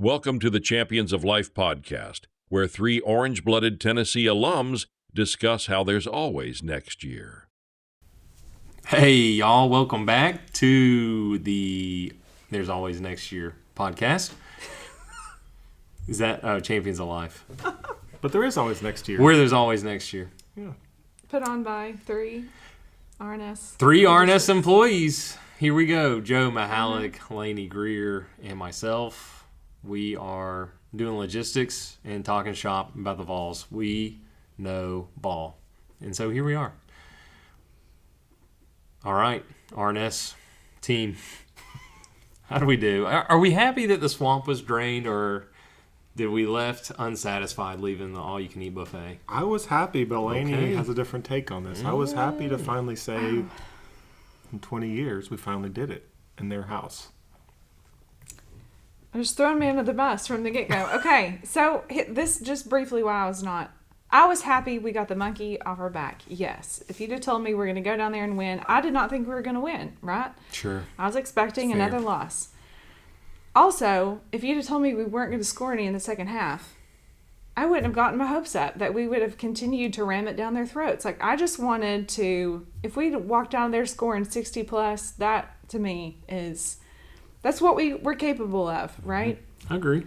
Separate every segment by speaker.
Speaker 1: Welcome to the Champions of Life podcast, where three orange-blooded Tennessee alums discuss how there's always next year.
Speaker 2: Hey, y'all. Welcome back to the There's Always Next Year podcast. Is that Champions of Life?
Speaker 3: But there is always next year.
Speaker 2: Where there's always next year.
Speaker 3: Yeah.
Speaker 4: Put on by three RNS.
Speaker 2: Three RNS employees. Here we go. Joe Mahalik, Lainey Greer, and myself. We are doing logistics and talking shop about the Vols. We know ball. And so here we are. All right, RNS team. How do we do? Are we happy that the swamp was drained, or did we left unsatisfied leaving the all-you-can-eat buffet?
Speaker 3: I was happy, but Lainey
Speaker 2: Okay.
Speaker 3: has a different take on this. I was happy to finally say in 20 years we finally did it in their house.
Speaker 4: Just throwing me under the bus from the get-go. Okay, so this just briefly why I was happy we got the monkey off our back. Yes. If you'd have told me we're going to go down there and win, I did not think we were going to win, right?
Speaker 2: Sure.
Speaker 4: I was expecting
Speaker 2: Fair.
Speaker 4: another loss. Also, if you'd have told me we weren't going to score any in the second half, I wouldn't have gotten my hopes up that we would have continued to ram it down their throats. Like, I just wanted to, if we'd walked down there scoring 60 plus, that to me that's what we're capable of, right?
Speaker 2: I agree.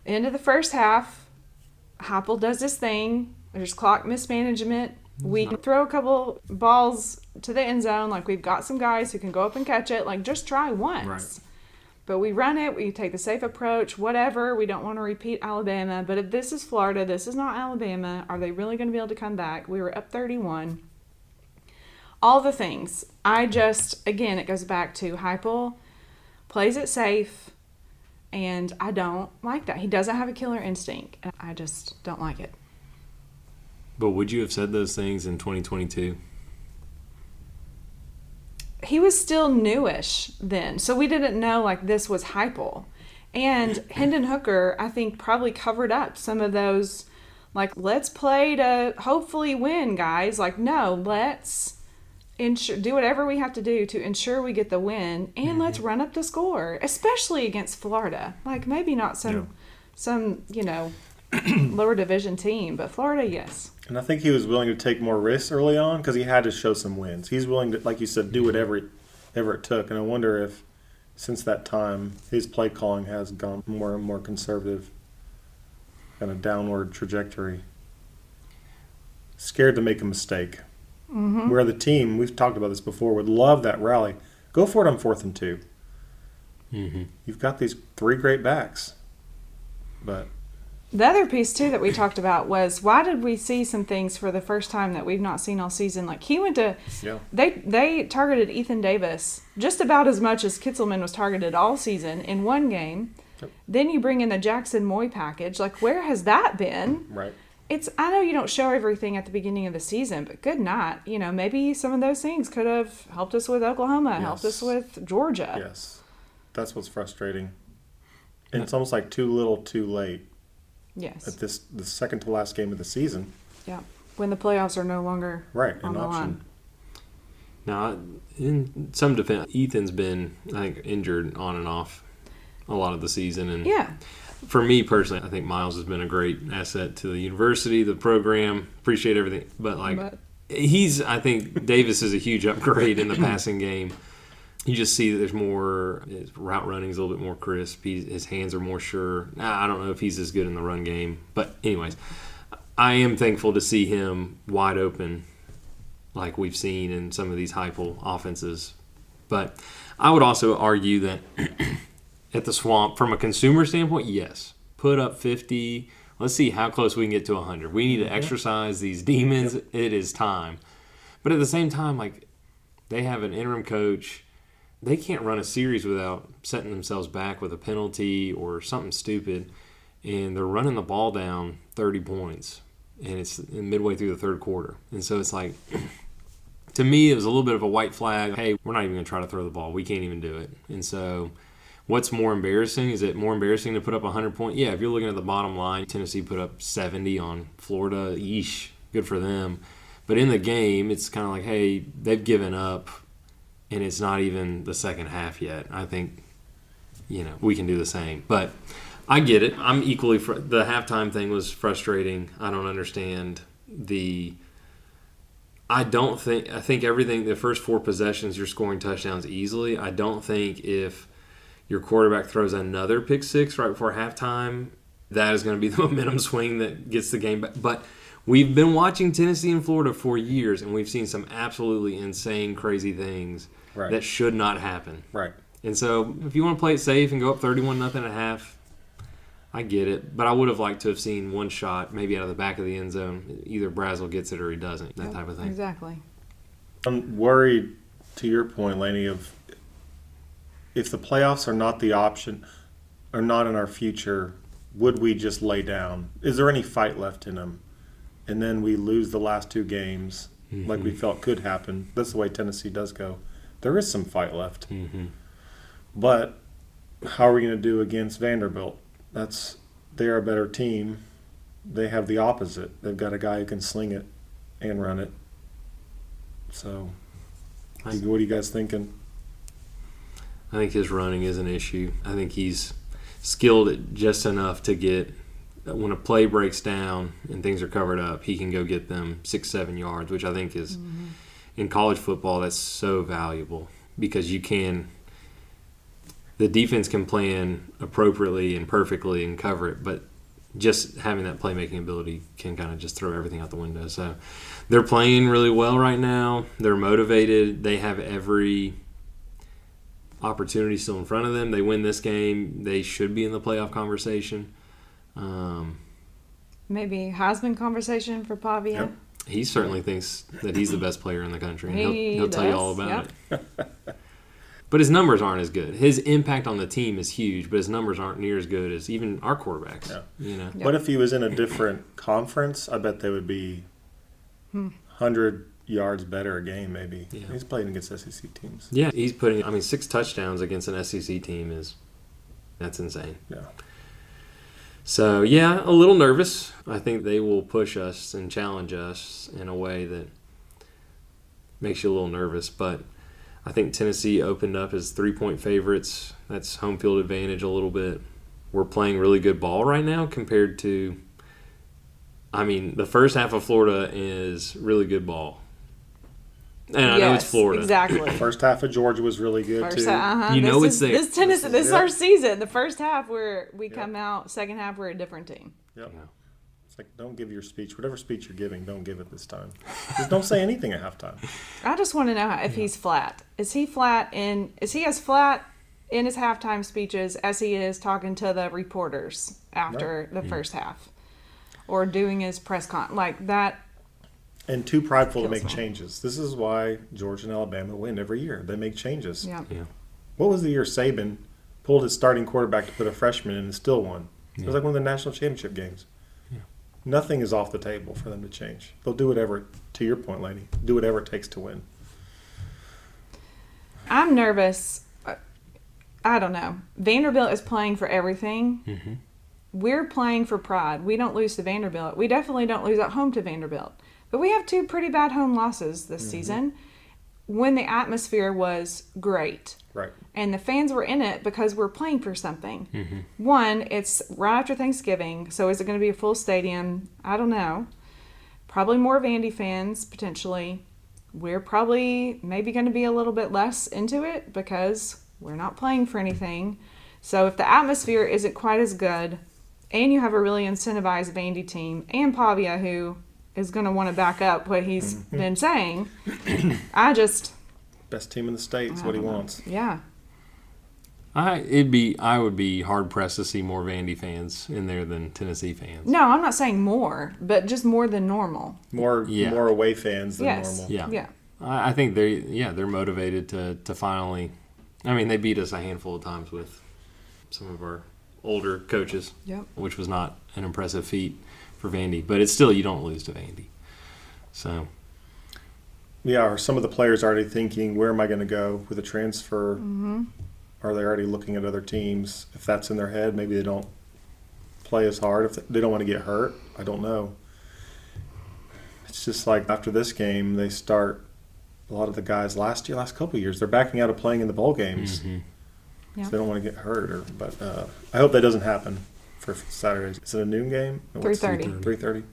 Speaker 4: End of the first half, Heupel does his thing. There's clock mismanagement. We can throw a couple balls to the end zone. Like, we've got some guys who can go up and catch it. Like, just try once.
Speaker 3: Right.
Speaker 4: But we run it. We take the safe approach. Whatever. We don't want to repeat Alabama. But if this is Florida, this is not Alabama. Are they really going to be able to come back? We were up 31. All the things. Again, it goes back to Heupel plays it safe, and I don't like that. He doesn't have a killer instinct, and I just don't like it.
Speaker 2: But would you have said those things in 2022?
Speaker 4: He was still newish then, so we didn't know, like, this was Heupel. And Hendon Hooker, I think, probably covered up some of those, like, let's play to hopefully win, guys. Like, no, let's do whatever we have to do to ensure we get the win, and let's run up the score, especially against Florida. Like, maybe not some lower division team, but Florida, yes.
Speaker 3: And I think he was willing to take more risks early on because he had to show some wins. He's willing to, like you said, do whatever it took. And I wonder if, since that time, his play calling has gone more and more conservative, kind of downward trajectory. Scared to make a mistake. Mm-hmm. Where the team, we've talked about this before, would love that rally. Go for it on 4th and 2.
Speaker 2: Mm-hmm.
Speaker 3: You've got these 3 great backs. But
Speaker 4: the other piece, too, that we talked about was, why did we see some things for the first time that we've not seen all season? Like, he went to they targeted Ethan Davis just about as much as Kitzelman was targeted all season in one game.
Speaker 3: Yep.
Speaker 4: Then you bring in the Jackson Moy package. Like, where has that been?
Speaker 3: Right.
Speaker 4: I know you don't show everything at the beginning of the season, but good night. You know, maybe some of those things could have helped us with Oklahoma, helped us with Georgia.
Speaker 3: Yes. That's what's frustrating. And it's almost like too little, too late.
Speaker 4: Yes.
Speaker 3: At the second to last game of the season.
Speaker 4: Yeah. When the playoffs are no longer
Speaker 3: an
Speaker 4: on the
Speaker 3: option.
Speaker 4: line.
Speaker 2: Now, in some defense, Ethan's been, I think, injured on and off a lot of the season. And
Speaker 4: yeah.
Speaker 2: For me personally, I think Miles has been a great asset to the university, the program. Appreciate everything. But, I think Davis is a huge upgrade in the passing game. You just see that there's more, his route running is a little bit more crisp. His hands are more sure. I don't know if he's as good in the run game. But anyways, I am thankful to see him wide open like we've seen in some of these Heupel offenses. But I would also argue that at the Swamp, from a consumer standpoint, yes. Put up 50. Let's see how close we can get to 100. We need to exercise these demons. Yep. It is time. But at the same time, like, they have an interim coach. They can't run a series without setting themselves back with a penalty or something stupid. And they're running the ball down 30 points. And it's midway through the third quarter. And so it's like, to me, it was a little bit of a white flag. Hey, we're not even going to try to throw the ball. We can't even do it. And so what's more embarrassing? Is it more embarrassing to put up 100 points? Yeah, if you're looking at the bottom line, Tennessee put up 70 on Florida. Yeesh, good for them. But in the game, it's kind of like, hey, they've given up, and it's not even the second half yet. I think, we can do the same. But I get it. I'm equally the halftime thing was frustrating. I don't understand I think everything, the first 4 possessions, you're scoring touchdowns easily. I don't think if your quarterback throws another pick six right before halftime, that is going to be the momentum swing that gets the game back. But we've been watching Tennessee and Florida for years, and we've seen some absolutely insane, crazy things that should not happen.
Speaker 3: Right.
Speaker 2: And so if you want to play it safe and go up 31-0 at half, I get it. But I would have liked to have seen one shot, maybe out of the back of the end zone. Either Brazel gets it or he doesn't, that type of thing.
Speaker 4: Exactly.
Speaker 3: I'm worried, to your point, Lainey, of if the playoffs are not the option, are not in our future, would we just lay down? Is there any fight left in them? And then we lose the last 2 games like we felt could happen. That's the way Tennessee does go. There is some fight left. But how are we going to do against Vanderbilt? They're a better team. They have the opposite. They've got a guy who can sling it and run it. So, what are you guys thinking?
Speaker 2: I think his running is an issue. I think he's skilled just enough to get, when a play breaks down and things are covered up, he can go get them 6-7 yards, which I think is, in college football, that's so valuable because the defense can plan appropriately and perfectly and cover it, but just having that playmaking ability can kind of just throw everything out the window. So they're playing really well right now. They're motivated. They have every opportunity still in front of them. They win this game, they should be in the playoff conversation.
Speaker 4: Maybe Heisman conversation for Pavia.
Speaker 3: Yep.
Speaker 2: He certainly thinks that he's the best player in the country. And he'll tell you all about it. But his numbers aren't as good. His impact on the team is huge, but his numbers aren't near as good as even our quarterbacks.
Speaker 3: Yeah.
Speaker 2: You know?
Speaker 3: What if he was in a different conference? I bet they would be 100 yards better a game, maybe.
Speaker 2: Yeah.
Speaker 3: He's playing against SEC teams.
Speaker 2: Yeah, he's putting, 6 touchdowns against an SEC team that's insane.
Speaker 3: Yeah.
Speaker 2: So, yeah, a little nervous. I think they will push us and challenge us in a way that makes you a little nervous. But I think Tennessee opened up as 3-point favorites. That's home field advantage a little bit. We're playing really good ball right now compared to, the first half of Florida is really good ball. And I know it's Florida.
Speaker 4: Exactly.
Speaker 3: First half of Georgia was really good, too.
Speaker 2: It's there.
Speaker 4: This Tennessee, this is our season. The first half, we come out. Second half, we're a different team.
Speaker 3: Yep. Yeah. It's like, don't give your speech. Whatever speech you're giving, don't give it this time. Just don't say anything at halftime.
Speaker 4: I just want to know if he's flat. Is he as flat in his halftime speeches as he is talking to the reporters after the first half? Or doing his press con like that?
Speaker 3: And too prideful to make changes. This is why Georgia and Alabama win every year. They make changes.
Speaker 4: Yeah.
Speaker 3: What was the year Saban pulled his starting quarterback to put a freshman in and still won? It was like one of the national championship games. Yeah. Nothing is off the table for them to change. They'll do whatever, to your point, Lainey, do whatever it takes to win.
Speaker 4: I'm nervous. I don't know. Vanderbilt is playing for everything. Mm-hmm. We're playing for pride. We don't lose to Vanderbilt. We definitely don't lose at home to Vanderbilt. But we have 2 pretty bad home losses this season when the atmosphere was great.
Speaker 3: Right.
Speaker 4: And the fans were in it because we're playing for something. Mm-hmm. One, it's right after Thanksgiving, so is it going to be a full stadium? I don't know. Probably more Vandy fans, potentially. We're probably maybe going to be a little bit less into it because we're not playing for anything. So if the atmosphere isn't quite as good, and you have a really incentivized Vandy team, and Pavia, who is going to want to back up what he's been saying,
Speaker 3: best team in the state is what he wants.
Speaker 4: Yeah.
Speaker 2: I would be hard pressed to see more Vandy fans in there than Tennessee fans.
Speaker 4: No, I'm not saying more, but just more than normal.
Speaker 3: More away fans than normal.
Speaker 2: Yeah. I think they're motivated to finally. They beat us a handful of times with some of our older coaches, which was not an impressive feat for Vandy, but it's still, you don't lose to Vandy. So,
Speaker 3: yeah, are some of the players already thinking, where am I going to go with a transfer? Mm-hmm. Are they already looking at other teams? If that's in their head, maybe they don't play as hard. If they don't want to get hurt, I don't know. It's just like after this game, they start, a lot of the guys last couple of years, they're backing out of playing in the bowl games. Mm-hmm. Yeah. So they don't want to get hurt. But I hope that doesn't happen. for Saturday. Is it a noon game?
Speaker 4: 3:30.
Speaker 3: 3:30.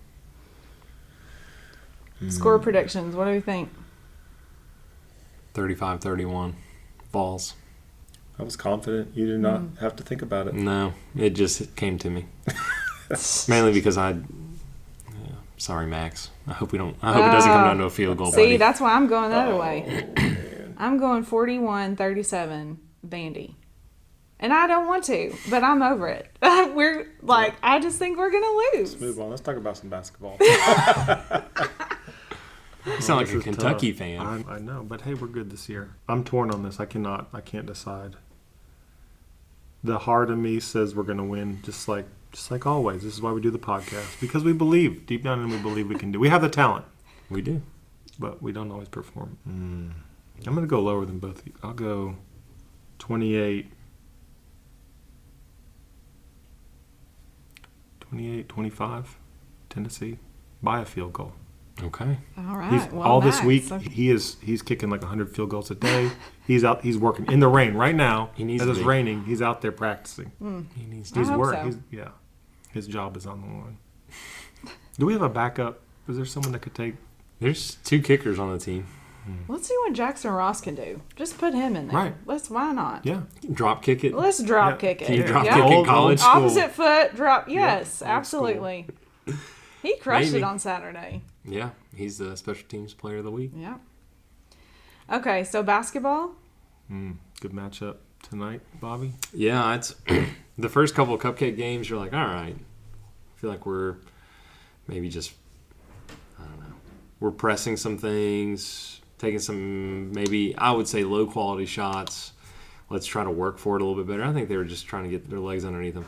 Speaker 4: Score predictions. What do you think?
Speaker 2: 35-31. Falls.
Speaker 3: I was confident. You did not have to think about it.
Speaker 2: No, it just came to me. Mainly because sorry, Max. I hope it doesn't come down to a field goal.
Speaker 4: See,
Speaker 2: buddy.
Speaker 4: that's why I'm going the other way. I'm going 41-37 Vandy. And I don't want to, but I'm over it. I just think we're going to lose.
Speaker 3: Let's move on. Let's talk about some basketball.
Speaker 2: You sound like
Speaker 3: This
Speaker 2: a
Speaker 3: is
Speaker 2: Kentucky
Speaker 3: tough.
Speaker 2: fan.
Speaker 3: I know, but hey, we're good this year. I'm torn on this. I can't decide. The heart of me says we're going to win, just like always. This is why we do the podcast, because we believe deep down, and we believe we can do. We have the talent,
Speaker 2: We do.
Speaker 3: but we don't always perform. I'm going to go lower than both of you. I'll go 28. 28-25, Tennessee, by a field goal.
Speaker 2: Okay.
Speaker 4: All right.
Speaker 3: This
Speaker 4: Max,
Speaker 3: week
Speaker 4: okay.
Speaker 3: he's kicking like 100 field goals a day. He's working in the rain right now.
Speaker 2: He needs
Speaker 3: as
Speaker 2: to
Speaker 3: it's
Speaker 2: be.
Speaker 3: raining, he's out there practicing.
Speaker 2: He needs
Speaker 4: I
Speaker 2: to.
Speaker 3: He's
Speaker 4: hope
Speaker 3: working.
Speaker 4: so.
Speaker 3: His job is on the line. Do we have a backup? Is there someone that could take?
Speaker 2: There's 2 kickers on the team.
Speaker 4: Let's see what Jackson Ross can do. Just put him in there.
Speaker 3: Right.
Speaker 4: Why not?
Speaker 3: Yeah.
Speaker 2: Drop kick it.
Speaker 4: Let's drop
Speaker 3: Yeah.
Speaker 4: kick it.
Speaker 2: Can you drop
Speaker 4: Yeah.
Speaker 2: kick in
Speaker 3: Old
Speaker 2: college?
Speaker 3: school.
Speaker 4: Opposite foot drop. Yes,
Speaker 3: old
Speaker 4: absolutely. He crushed
Speaker 2: Maybe.
Speaker 4: it on Saturday.
Speaker 2: Yeah, he's the special teams player of the week.
Speaker 4: Yeah. Okay, so basketball.
Speaker 3: Good matchup tonight, Bobby.
Speaker 2: Yeah, it's the first couple of cupcake games. You're like, all right. I feel like we're maybe just, I don't know, we're pressing some things, taking some maybe I would say low quality shots. Let's try to work for it a little bit better. I think they were just trying to get their legs underneath them.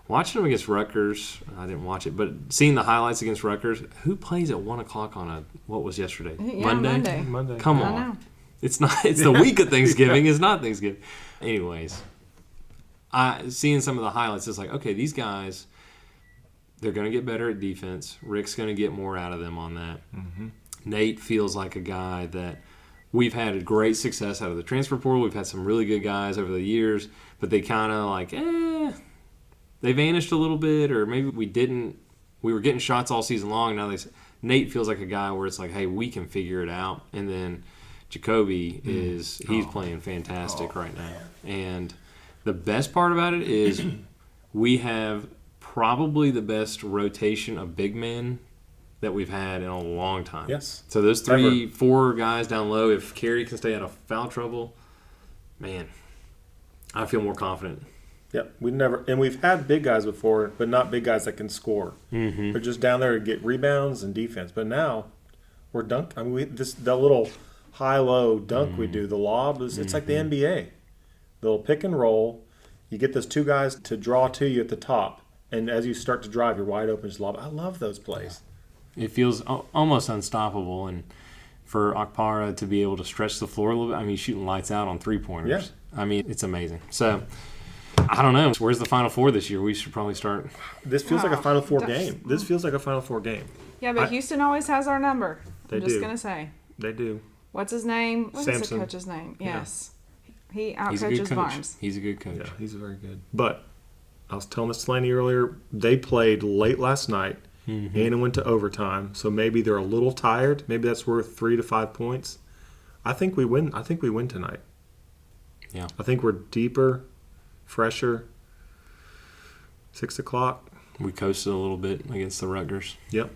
Speaker 2: Watching them against Rutgers, I didn't watch it, but seeing the highlights against Rutgers, who plays at 1 o'clock on what was yesterday?
Speaker 4: Yeah, Monday.
Speaker 2: Come
Speaker 4: I
Speaker 2: on.
Speaker 4: know.
Speaker 2: It's not. It's the week of Thanksgiving. It's not Thanksgiving. Anyways, seeing some of the highlights, it's like, okay, these guys, they're going to get better at defense. Rick's going to get more out of them on that. Nate feels like a guy that we've had a great success out of the transfer portal. We've had some really good guys over the years, but they kind of like, they vanished a little bit, or maybe we didn't. We were getting shots all season long. Now Nate feels like a guy where it's like, hey, we can figure it out. And then Jacoby he's playing fantastic right now. And the best part about it is we have probably the best rotation of big men that we've had in a long time.
Speaker 3: Yes.
Speaker 2: So those 4 guys down low, if Carey can stay out of foul trouble, man, I feel more confident.
Speaker 3: Yep. We've had big guys before, but not big guys that can score. They're just down there to get rebounds and defense. But now we're dunk. I mean, the little high-low dunk we do, the lob it's like the NBA. They'll pick and roll. You get those 2 guys to draw to you at the top, and as you start to drive, you're wide open. Just lob. I love those plays.
Speaker 2: It feels almost unstoppable, and for Okpara to be able to stretch the floor a little bit, I mean, he's shooting lights out on 3-pointers.
Speaker 3: Yeah.
Speaker 2: I mean, it's amazing. So, I don't know. Where's the Final Four this year? We should probably start.
Speaker 3: This feels like a Final Four
Speaker 4: That's-
Speaker 3: game. This feels like a Final Four game.
Speaker 4: Yeah, but Houston always has our number.
Speaker 3: They
Speaker 4: I'm just
Speaker 3: do.
Speaker 4: going to say.
Speaker 3: They do.
Speaker 4: What's his name? What's the
Speaker 3: Samson.
Speaker 4: coach's name?
Speaker 3: Yeah.
Speaker 4: Yes. He
Speaker 2: He's a good
Speaker 4: out-coaches
Speaker 2: coach.
Speaker 4: Barnes.
Speaker 2: He's a good coach.
Speaker 3: Yeah, he's very good. But I was telling this to Lainey earlier, they played late last night and it went to overtime. So maybe they're a little tired. Maybe that's worth 3 to 5 points. I think we win. I think we win tonight.
Speaker 2: Yeah.
Speaker 3: I think we're deeper, fresher. 6 o'clock.
Speaker 2: We coasted a little bit against the Rutgers,
Speaker 3: Yep.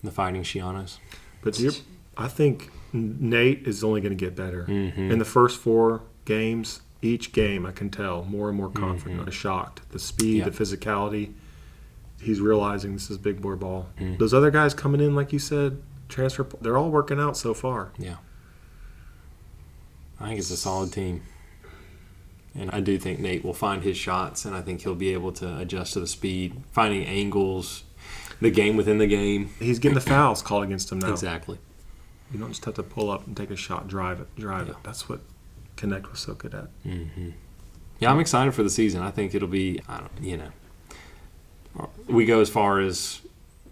Speaker 2: the Fighting Shianos.
Speaker 3: But I think Nate is only going to get better. In the first 4 games, each game I can tell more and more confident. I'm shocked. The speed, the physicality. He's realizing this is big boy ball. Those other guys coming in, like you said, transfer, they're all working out so far.
Speaker 2: Yeah. I think it's a solid team. And I do think Nate will find his shots, and I think he'll be able to adjust to the speed, finding angles, the game within the game.
Speaker 3: He's getting the fouls called against him now.
Speaker 2: Exactly.
Speaker 3: You don't just have to pull up and take a shot, drive it. That's what Connect was so good at.
Speaker 2: Yeah, I'm excited for the season. I think it'll be, we go as far as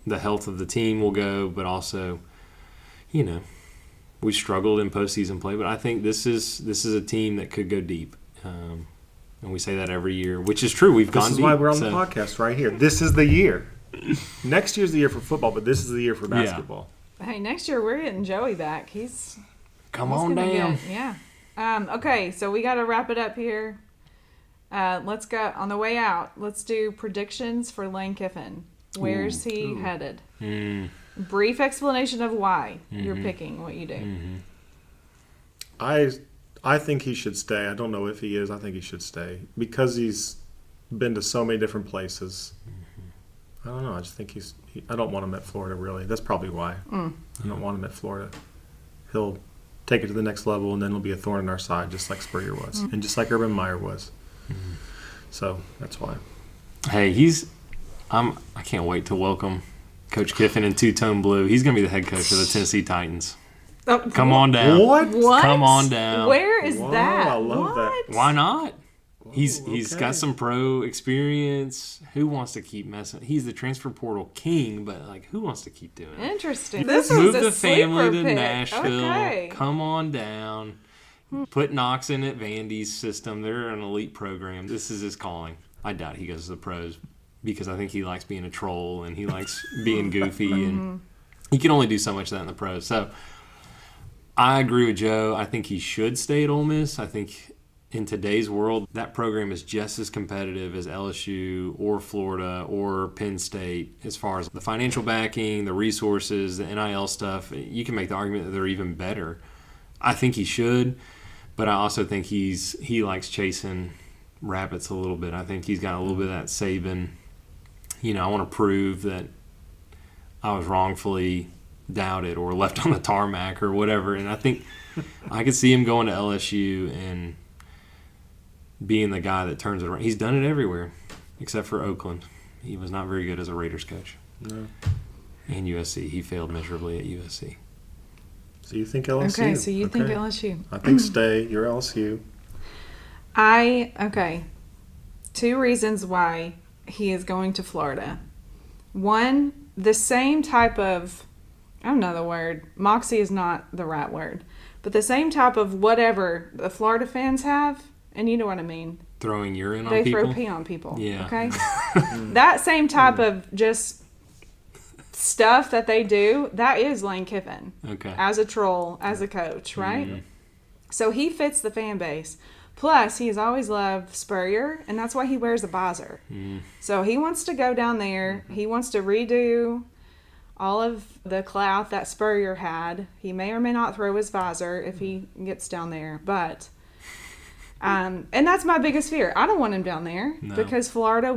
Speaker 2: the health of the team will go, but also, we struggled in postseason play. But I think this is a team that could go deep. And we say that every year, which is true. We've gone deep.
Speaker 3: This is why we're on the podcast right here. This is the year. Next year's the year for football, but this is the year for basketball.
Speaker 4: Hey, next year we're getting Joey back.
Speaker 2: Come on down.
Speaker 4: Okay, so we got to wrap it up here. Let's go on the way out. Let's do predictions for Lane Kiffin. Where's he headed? Brief explanation of why you're picking what you do.
Speaker 3: I think he should stay. I don't know if he is. I think he should stay because he's been to so many different places. I don't know. I just think I don't want him at Florida, really. That's probably why. I don't want him at Florida. He'll take it to the next level, and then he'll be a thorn in our side, just like Spurrier was, and just like Urban Meyer was. So that's why.
Speaker 2: Hey, I can't wait to welcome Coach Kiffin in two-tone blue. He's going to be the head coach of the Tennessee Titans. Come on down.
Speaker 3: What?
Speaker 2: Come on down.
Speaker 4: Where is that?
Speaker 3: I love that.
Speaker 2: Why not? He's got some pro experience. Who wants to keep messing? He's the transfer portal king, but who wants to keep doing it?
Speaker 4: Interesting.
Speaker 2: Move the family to
Speaker 4: pick.
Speaker 2: Nashville.
Speaker 4: Okay.
Speaker 2: Come on down. Put Knox in at Vandy's system. They're an elite program. This is his calling. I doubt he goes to the pros because I think he likes being a troll and he likes being goofy and he can only do so much of that in the pros. So I agree with Joe. I think he should stay at Ole Miss. I think in today's world, that program is just as competitive as LSU or Florida or Penn State as far as the financial backing, the resources, the NIL stuff. You can make the argument that they're even better. I think he should, but I also think he likes chasing rabbits a little bit. I think he's got a little bit of that Saban, I want to prove that I was wrongfully doubted or left on the tarmac or whatever. And I think I could see him going to LSU and being the guy that turns it around. He's done it everywhere except for Oakland. He was not very good as a Raiders coach.
Speaker 3: No.
Speaker 2: And USC. He failed miserably at USC.
Speaker 3: So you think LSU?
Speaker 4: Okay, so you think LSU.
Speaker 3: I think stay. You're LSU.
Speaker 4: Okay. 2 reasons why he is going to Florida. One, the same type of, I don't know the word, moxie is not the right word, but the same type of whatever the Florida fans have, and you know what I mean.
Speaker 2: Throwing urine on
Speaker 4: They
Speaker 2: people?
Speaker 4: throw pee on people.
Speaker 2: Yeah.
Speaker 4: Okay? That same type of just stuff that they do, that is Lane Kiffin.
Speaker 2: Okay.
Speaker 4: As a troll, as a coach, right? So he fits the fan base. Plus, he has always loved Spurrier, and that's why he wears a visor. So he wants to go down there. He wants to redo all of the clout that Spurrier had. He may or may not throw his visor if he gets down there, but and that's my biggest fear. I don't want him down there because Florida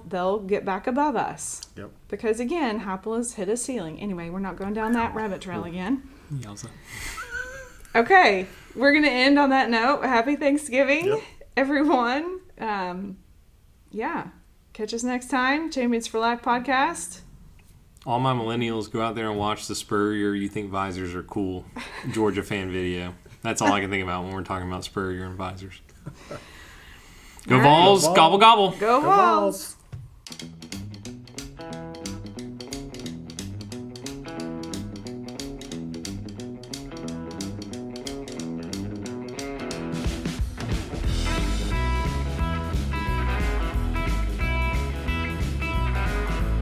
Speaker 4: they'll get back above us.
Speaker 3: Yep.
Speaker 4: Because again, Heupel has hit a ceiling. Anyway, we're not going down that rabbit trail again.
Speaker 2: Yowza.
Speaker 4: Okay, we're going to end on that note. Happy Thanksgiving, everyone. Catch us next time. Champions for Life podcast.
Speaker 2: All my millennials, go out there and watch the Spurrier You Think Visors Are Cool Georgia fan video. That's all I can think about when we're talking about Spurrier and visors. Go Vols, gobble gobble.
Speaker 4: Go Vols.